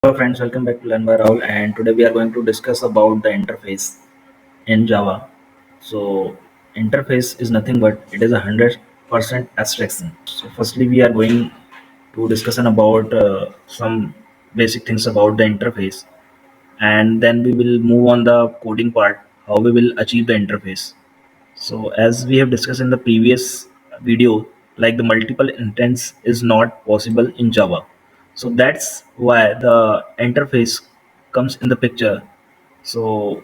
Hello friends, welcome back to Learn by Rahul, and today we are going to discuss about the interface in Java. So interface is nothing but it is 100% abstraction. So firstly we are going to discussion about some basic things about the interface, and then we will move on the coding part, how we will achieve the interface. So as we have discussed in the previous video, like the multiple intents is not possible in Java. So that's why the interface comes in the picture. So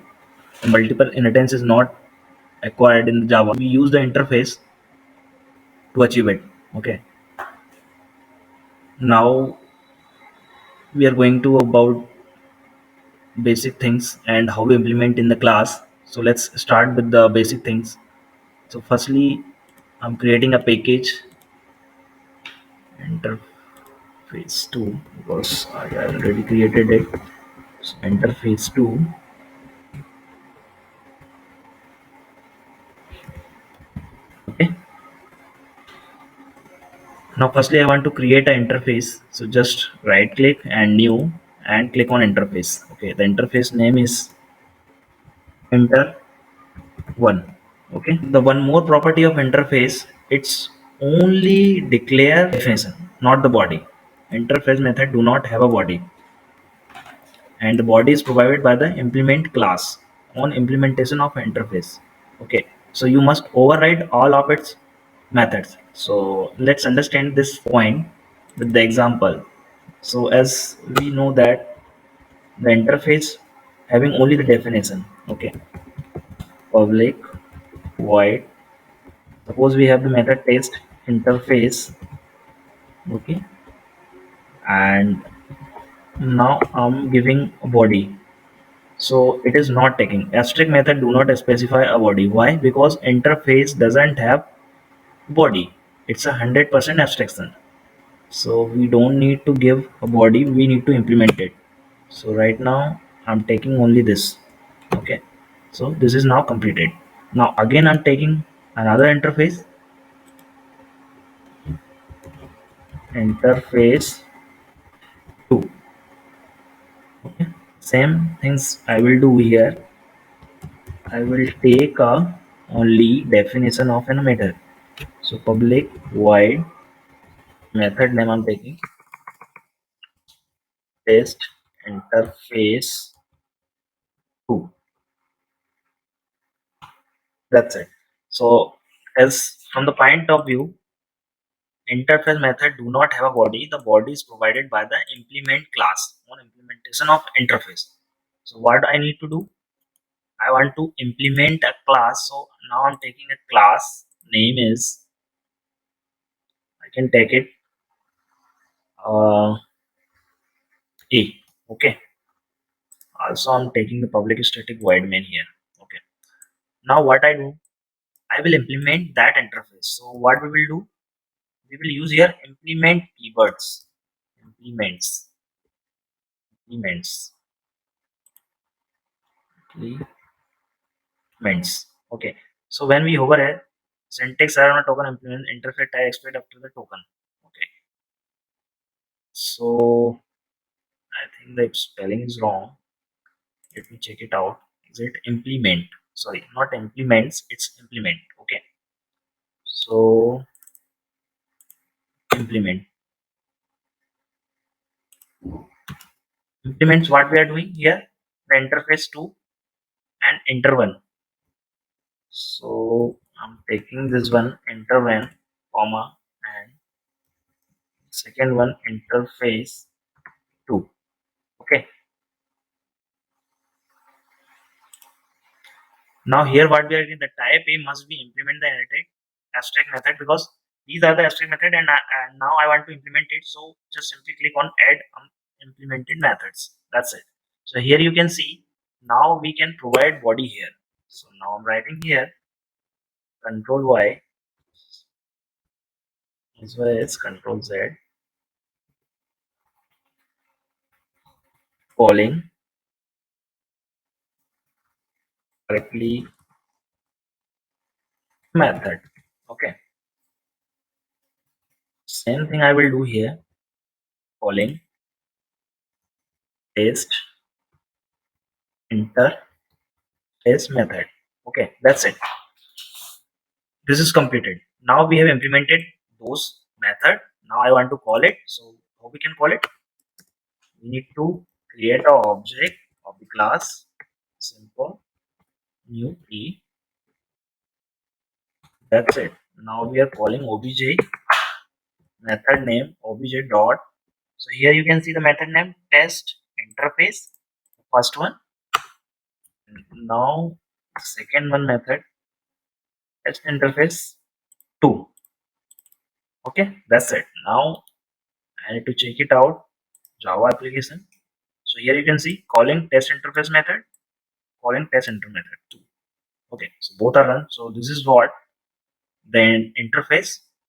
multiple intents is not acquired in Java. We use the interface to achieve it. Okay. Now we are going to about basic things and how we implement in the class. So let's start with the basic things. So firstly, I'm creating a package interface 2 because I already created it. So interface 2. Okay. Now firstly I want to create an interface. So just right click and new and click on interface. Okay, the interface name is enter 1. Okay. The one more property of interface, it's only declare definition, not the body. Interface method do not have a body, and the body is provided by the implement class on implementation of interface. Okay, so you must override all of its methods. So let's understand this point with the example. So as we know that the interface having only the definition. Okay, public void, suppose we have the method test interface. Okay, and now I'm giving a body. So it is not taking. Abstract method do not specify a body. Why? Because interface doesn't have body. It's 100% abstraction. So we don't need to give a body. We need to implement it. So right now I'm taking only this. Okay. So this is now completed. Now again I'm taking another interface. Interface 2. Okay. Same things I will do here. I will take a only definition of an method. So public void method name I'm taking test interface 2. That's it. So as from the point of view, interface method do not have a body. The body is provided by the implement class on implementation of interface. So what I need to do? I want to implement a class. So now I'm taking a class name is, I can take it A. Okay. Also I'm taking the public static void main here. Okay. Now what I do? I will implement that interface. So what we will do? We will use here implement keywords. Implements. Implements. Implements. Okay. So when we hover here, syntax error on a token implement interface type expect after the token. Okay. So I think the spelling is wrong. Let me check it out. Is it implement? Sorry, not implements, it's implement. Okay. So implement. Implements what we are doing here, the interface 2 and enter 1. So I'm taking this one enter 1 comma and second one interface 2. Okay. Now here what we are doing, the type A must be implement the inherited abstract method because these are the abstract method, and now I want to implement it. So just simply click on add implemented methods. That's it. So here you can see now we can provide body here. So now I'm writing here control Y as well as control Z calling correctly method. Okay. Same thing I will do here calling test interface method. Okay, that's it. This is completed. Now we have implemented those method. Now I want to call it. So how we can call it? We need to create a object of the class simple new key. That's it. Now we are calling obj method name obj dot. So here you can see the method name test interface, first one. Now second one method test interface 2. Okay, that's it. Now I need to check it out. Java application. So here you can see calling test interface method, calling test interface method 2. Okay, so both are run. So this is what the interface